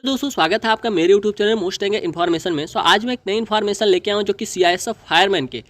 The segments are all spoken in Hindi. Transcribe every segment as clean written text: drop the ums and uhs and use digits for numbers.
दोस्तों स्वागत है आपका मेरे यूट्यूब चैनल मोस्ट एंगे इन्फॉर्मेशन में। आज मैं एक नई इन्फॉर्मेशन लेके आया हूँ जो कि सीआईएसएफ फायरमैन के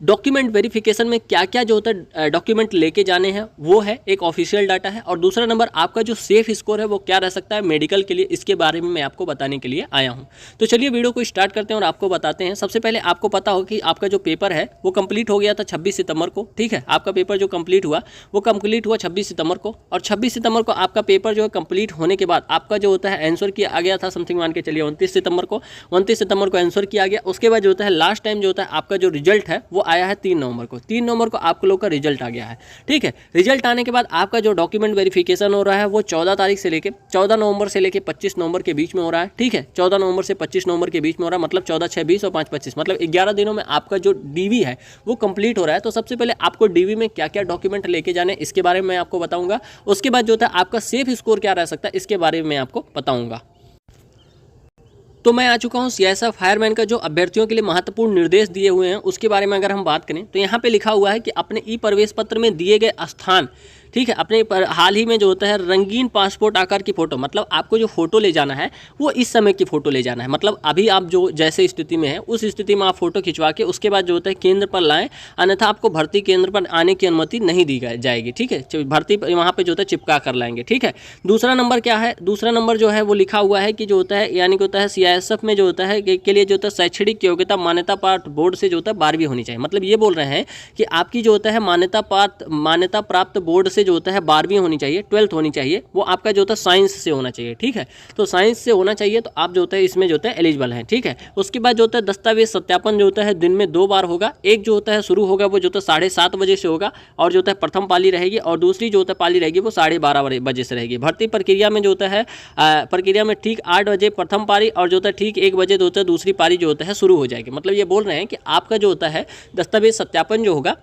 डॉक्यूमेंट वेरिफिकेशन में क्या क्या जो होता है डॉक्यूमेंट लेके जाने हैं वो है एक ऑफिशियल डाटा है। और दूसरा नंबर आपका जो सेफ स्कोर है वो क्या रह सकता है मेडिकल के लिए, इसके बारे में मैं आपको बताने के लिए आया हूं। तो चलिए वीडियो को स्टार्ट करते हैं और आपको बताते हैं। सबसे पहले आपको पता हो कि आपका जो पेपर है वो कंप्लीट हो गया था 26 सितंबर को। ठीक है, आपका पेपर जो कंप्लीट हुआ वो कंप्लीट हुआ 26 सितंबर को। और 26 सितंबर को आपका पेपर जो है कंप्लीट होने के बाद आपका जो होता है आंसर किया गया था समथिंग मान के चलिए 29 सितंबर को। 29 सितंबर को आंसर किया गया। उसके बाद जो होता है लास्ट टाइम जो होता है आपका जो रिजल्ट है वो आया है 3 नवंबर को। 3 नवंबर को आप लोग का रिजल्ट आ गया है। ठीक है, रिजल्ट आने के बाद आपका जो डॉक्यूमेंट वेरिफिकेशन हो रहा है वो 14 तारीख से लेके 14 नवंबर से लेके 25 नवंबर के बीच में हो रहा है। ठीक है, 14 नवंबर से 25 नवंबर के बीच में हो रहा है, मतलब 14, 6, 20 और 5, 25, मतलब 11 दिनों में आपका जो डीवी है वो कंप्लीट हो रहा है। तो सबसे पहले आपको डीवी में क्या क्या डॉक्यूमेंट लेके जाने इसके बारे में मैं आपको बताऊंगा। उसके बाद जो होता है आपका सेफ स्कोर क्या रह सकता है इसके बारे में मैं आपको बताऊंगा। तो मैं आ चुका हूं सीआईएसएफ फायरमैन का जो अभ्यर्थियों के लिए महत्वपूर्ण निर्देश दिए हुए हैं उसके बारे में अगर हम बात करें तो यहाँ पे लिखा हुआ है कि अपने ई प्रवेश पत्र में दिए गए स्थान, ठीक है, अपने हाल ही में जो होता है रंगीन पासपोर्ट आकार की फोटो, मतलब आपको जो फोटो ले जाना है वो इस समय की फोटो ले जाना है। मतलब अभी आप जो जैसे स्थिति में है उस स्थिति में आप फोटो खिंचवा के उसके बाद जो होता है केंद्र पर लाएं, अन्यथा आपको भर्ती केंद्र पर आने की अनुमति नहीं दी जाएगी। ठीक है, भर्ती वहाँ पे जो होता है चिपका कर लाएंगे। ठीक है, दूसरा नंबर क्या है, दूसरा नंबर जो है वो लिखा हुआ है कि जो होता है यानी कि होता है सीआईएसएफ में जो होता है के लिए जो होता है शैक्षणिक योग्यता मान्यता प्राप्त बोर्ड से जो होता है 12वीं होनी चाहिए। मतलब ये बोल रहे हैं कि आपकी जो होता है मान्यता प्राप्त बोर्ड से जो होता है 12वीं होनी चाहिए, 12th होनी चाहिए, वो आपका जो होता है साइंस से होना चाहिए। ठीक है, तो साइंस से होना चाहिए तो आप जो होता है इसमें जो होता है एलिजिबल हैं। ठीक है, उसके बाद जो होता है दस्तावेज सत्यापन जो होता है दिन में 2 बार होगा। एक जो होता है शुरू होगा वो जो होता है 7:30 बजे से होगा और जो होता है प्रथम पाली रहेगी, और दूसरी जो होता है पाली रहेगी वो 12:30 बजे से रहेगी। भर्ती प्रक्रिया में जो होता है प्रक्रिया में ठीक 8 बजे प्रथम पारी और जो होता है ठीक 1 बजे जो होता है दूसरी पारी जो होता है शुरू हो जाएगी। मतलब ये बोल रहे हैं कि आपका जो होता है दस्तावेज सत्यापन जो होगा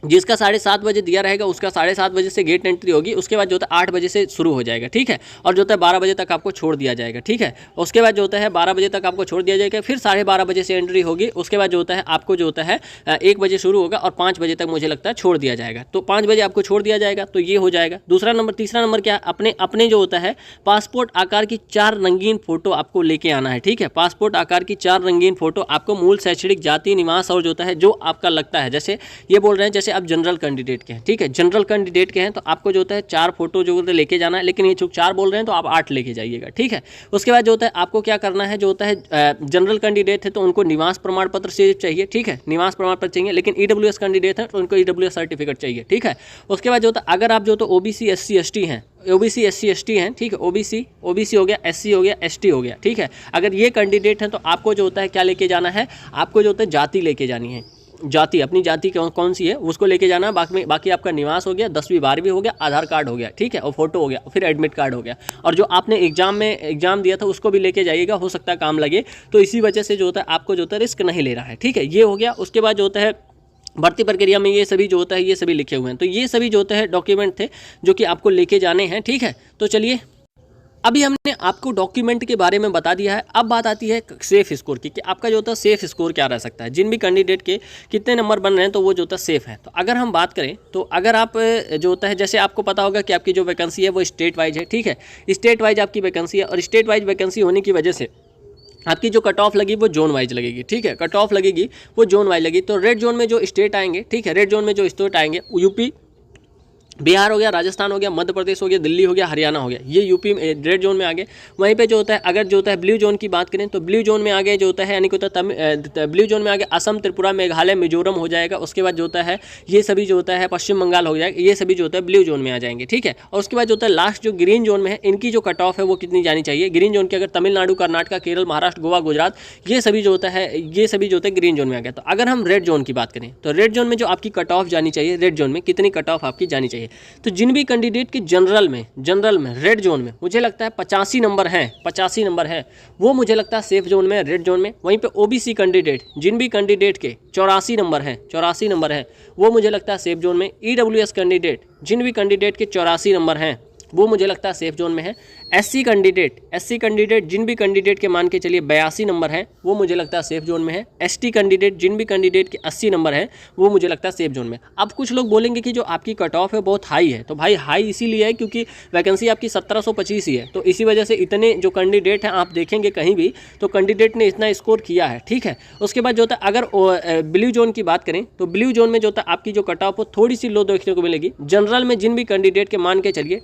जिसका 7:30 बजे दिया रहेगा उसका 7:30 बजे से गेट एंट्री होगी, उसके बाद जो होता है 8 बजे से शुरू हो जाएगा। ठीक है, और जो होता है 12 बजे तक आपको छोड़ दिया जाएगा। ठीक है, उसके बाद जो होता है 12 बजे तक आपको छोड़ दिया जाएगा, फिर 12:30 बजे से एंट्री होगी। उसके बाद जो होता है आपको जो होता है 1 बजे शुरू होगा और 5 बजे तक मुझे लगता है छोड़ दिया जाएगा। तो 5 बजे आपको छोड़ दिया जाएगा, तो ये हो जाएगा दूसरा नंबर। तीसरा नंबर क्या है, अपने जो होता है पासपोर्ट आकार की 4 रंगीन फोटो आपको लेके आना है। ठीक है, पासपोर्ट आकार की 4 रंगीन फोटो आपको मूल शैक्षणिक जाति निवास और जो होता है जो आपका लगता है, जैसे ये बोल रहे हैं जैसे आप जनरल कैंडिडेट के हैं। ठीक है, जनरल कैंडिडेट के हैं तो आपको जो होता है 4 फोटो जो होता है लेके जाना है, लेकिन ये चूक 4 बोल रहे हैं तो आप 8 लेके जाइएगा। ठीक है, उसके बाद जो होता है आपको क्या करना है, जो होता है जनरल कैंडिडेट है तो उनको निवास प्रमाण पत्र से चाहिए। ठीक है, निवास प्रमाण पत्र चाहिए, लेकिन ईडब्ल्यूएस कैंडिडेट है तो उनको ईडब्ल्यूएस सर्टिफिकेट चाहिए। ठीक है, उसके बाद जो होता है अगर आप जो तो ओबीसी एससी एसटी हैं, ओबीसी एससी एसटी हैं, ठीक है, ओबीसी हो गया, एससी हो गया, एसटी हो गया। ठीक है, अगर ये कैंडिडेट हैं तो आपको जो होता है क्या लेके जाना है, आपको जो होता है जाति लेके जानी है। जाति, अपनी जाति कौन सी है उसको लेके जाना है। बाकी आपका निवास हो गया, 10वीं 12वीं हो गया, आधार कार्ड हो गया। ठीक है, और फोटो हो गया, फिर एडमिट कार्ड हो गया, और जो आपने एग्जाम दिया था उसको भी लेके जाइएगा, हो सकता है काम लगे। तो इसी वजह से जो होता है आपको जो होता है रिस्क नहीं ले रहा है। ठीक है, ये हो गया। उसके बाद जो होता है भर्ती प्रक्रिया में ये सभी जो होता है ये सभी लिखे हुए हैं। तो ये सभी जो होता है डॉक्यूमेंट थे जो कि आपको लेके जाने हैं। ठीक है, तो चलिए अभी हमने आपको डॉक्यूमेंट के बारे में बता दिया है। अब बात आती है सेफ स्कोर की कि आपका जो होता है सेफ स्कोर क्या रह सकता है, जिन भी कैंडिडेट के कितने नंबर बन रहे हैं तो वो जो होता है सेफ है। तो अगर हम बात करें तो अगर आप जो होता है जैसे आपको पता होगा कि आपकी जो वैकेंसी है वो स्टेट वाइज है। ठीक है, स्टेट वाइज आपकी वैकेंसी है और स्टेट वाइज वैकेंसी होने की वजह से आपकी जो कट ऑफ लगी वो जोन वाइज लगेगी। ठीक है, कट ऑफ लगेगी वो जोन वाइज लगेगी। तो रेड जोन में जो स्टेट आएंगे, ठीक है, रेड जोन में जो स्टेट आएंगे यूपी, बिहार हो गया, राजस्थान हो गया, मध्य प्रदेश हो गया, दिल्ली हो गया, हरियाणा हो गया, ये यूपी में रेड जोन में आ गए। वहीं पे जो होता है अगर जो होता है ब्लू जोन की बात करें तो ब्लू जोन में आ गए जो होता है यानी कि होता है ब्लू जोन में आ गए असम, त्रिपुरा, मेघालय, मिजोरम हो जाएगा। उसके बाद जो होता है ये सभी जो होता है पश्चिम बंगाल हो जाएगा, ये सभी जो होता है ब्लू जोन में आ जाएंगे। ठीक है, और उसके बाद जो होता है लास्ट जो ग्रीन जोन में है इनकी जो कट ऑफ है वो कितनी जानी चाहिए। ग्रीन जोन की अगर तमिलनाडु, कर्नाटक, केरल, महाराष्ट्र, गोवा, गुजरात, ये सभी जो होता है ये सभी जो होता है ग्रीन जोन में आ गया। तो अगर हम रेड जोन की बात करें तो रेड जोन में जो आपकी कट ऑफ जानी चाहिए, रेड जोन में कितनी कट ऑफ आपकी जानी चाहिए। तो जिन भी कैंडिडेट की जनरल में रेड जोन में मुझे लगता है 85 नंबर हैं, 85 नंबर है, वो मुझे लगता है सेफ जोन में, रेड जोन में। वहीं पे ओबीसी कैंडिडेट, जिन भी कैंडिडेट के 84 नंबर हैं, 84 नंबर है, वो मुझे लगता है सेफ जोन में। ईडब्ल्यूएस कैंडिडेट, जिन भी कैंडिडेट के 84 नंबर हैं वो मुझे लगता है सेफ जोन में है। एससी कैंडिडेट जिन भी कैंडिडेट के मान के चलिए 82 नंबर है, वो मुझे लगता है सेफ जोन में है। एसटी कैंडिडेट जिन भी कैंडिडेट के 80 नंबर है, वो मुझे लगता है सेफ जोन में। अब कुछ लोग बोलेंगे कि जो आपकी कट ऑफ है बहुत हाई है, तो भाई हाई इसीलिए है क्योंकि वैकेंसी आपकी 1725 ही है, तो इसी वजह से इतने जो कैंडिडेट हैं आप देखेंगे कहीं भी तो कैंडिडेट ने इतना स्कोर किया है, ठीक है। उसके बाद जो होता है अगर ब्लू जोन की बात करें तो ब्लू जोन में जो होता है आपकी जो कट ऑफ हो थोड़ी सी लो देखने को मिलेगी। जनरल में जिन भी कैंडिडेट के मान के चलिए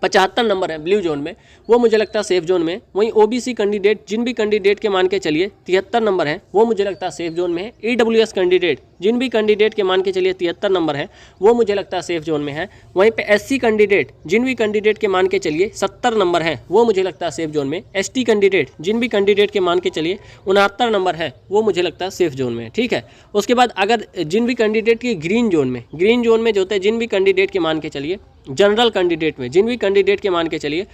75 नंबर है ब्लू जोन में, वो मुझे लगता है सेफ जोन में। वहीं ओबीसी कैंडिडेट जिन भी कैंडिडेट के मान के चलिए 73 नंबर है, वो मुझे लगता है सेफ जोन में है। ईडब्ल्यूएस कैंडिडेट जिन भी कैंडिडेट के मान के चलिए 73 नंबर है, वो मुझे लगता है सेफ जोन में है। वहीं पे एससी कैंडिडेट जिन भी कैंडिडेट के मान के चलिए 70 नंबर है, वो मुझे लगता है सेफ जोन में। एसटी कैंडिडेट जिन भी कैंडिडेट के मान के चलिए 69 नंबर है, वो मुझे लगता है सेफ जोन में, ठीक है। उसके बाद अगर जिन भी कैंडिडेट की ग्रीन जोन में जो होता है जिन भी कैंडिडेट के मान के चलिए जनरल कैंडिडेट में जिन भी कैंडिडेट के मान के चलिए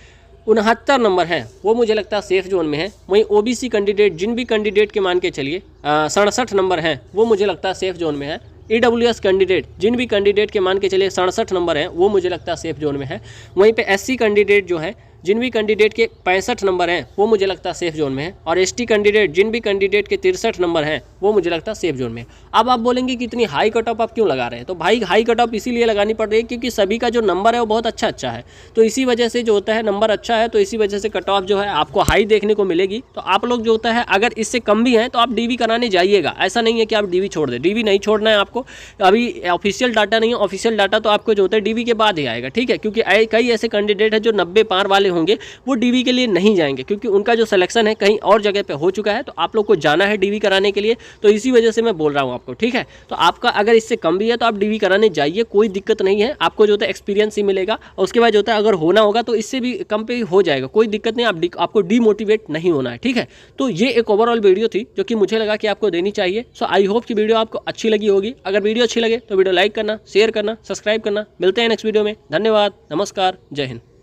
69 नंबर है, वो मुझे लगता है सेफ जोन में है। वहीं ओबीसी कैंडिडेट जिन भी कैंडिडेट के मान के चलिए 67 नंबर है, वो मुझे लगता है सेफ जोन में है। ईडब्ल्यूएस कैंडिडेट जिन भी कैंडिडेट के मान के चलिए 67 नंबर है, वो मुझे लगता है सेफ जोन में है। वहीं पे एससी कैंडिडेट जो है जिन भी कैंडिडेट के 65 नंबर हैं, वो मुझे लगता है सेफ जोन में है। और एसटी कैंडिडेट जिन भी कैंडिडेट के 63 नंबर हैं, वो मुझे लगता है सेफ जोन में है। अब आप बोलेंगे कि इतनी हाई कट ऑफ आप क्यों लगा रहे हैं, तो भाई हाई कट ऑफ इसीलिए लगानी पड़ रही है क्योंकि सभी का जो नंबर है वो बहुत अच्छा है, तो इसी वजह से जो होता है नंबर अच्छा है, तो इसी वजह से कट ऑफ जो है आपको हाई देखने को मिलेगी। तो आप लोग जो होता है अगर इससे कम भी हैं तो आप डीवी कराने जाइएगा, ऐसा नहीं है कि आप डीवी छोड़ दें। डीवी नहीं छोड़ना है आपको, अभी ऑफिशियल डाटा नहीं है, ऑफिशियल डाटा तो आपको जो होता है डीवी के बाद ही आएगा, ठीक है। क्योंकि कई ऐसे कैंडिडेट हैं जो 90 पार वाले होंगे, वो डीवी के लिए नहीं जाएंगे क्योंकि उनका जो सिलेक्शन है कहीं और जगह पे हो चुका है, तो आप लोग को जाना है डीवी कराने के लिए, तो इसी वजह से मैं बोल रहा हूँ आपको, ठीक है। तो आपका अगर इससे कम भी है तो आप डीवी कराने जाइए, कोई दिक्कत नहीं है, आपको जो होता है एक्सपीरियंस ही मिलेगा। और उसके बाद जो होता है अगर होना होगा तो इससे भी कम पे हो जाएगा, कोई दिक्कत नहीं, आपको डीमोटिवेट नहीं होना है, ठीक है। तो ये एक ओवरऑल वीडियो थी जो कि मुझे लगा कि आपको देनी चाहिए। सो आई होप कि वीडियो आपको अच्छी लगी होगी। अगर वीडियो अच्छी लगे तो वीडियो लाइक करना, शेयर करना, सब्सक्राइब करना। मिलते हैं नेक्स्ट वीडियो में। धन्यवाद, नमस्कार, जय हिंद।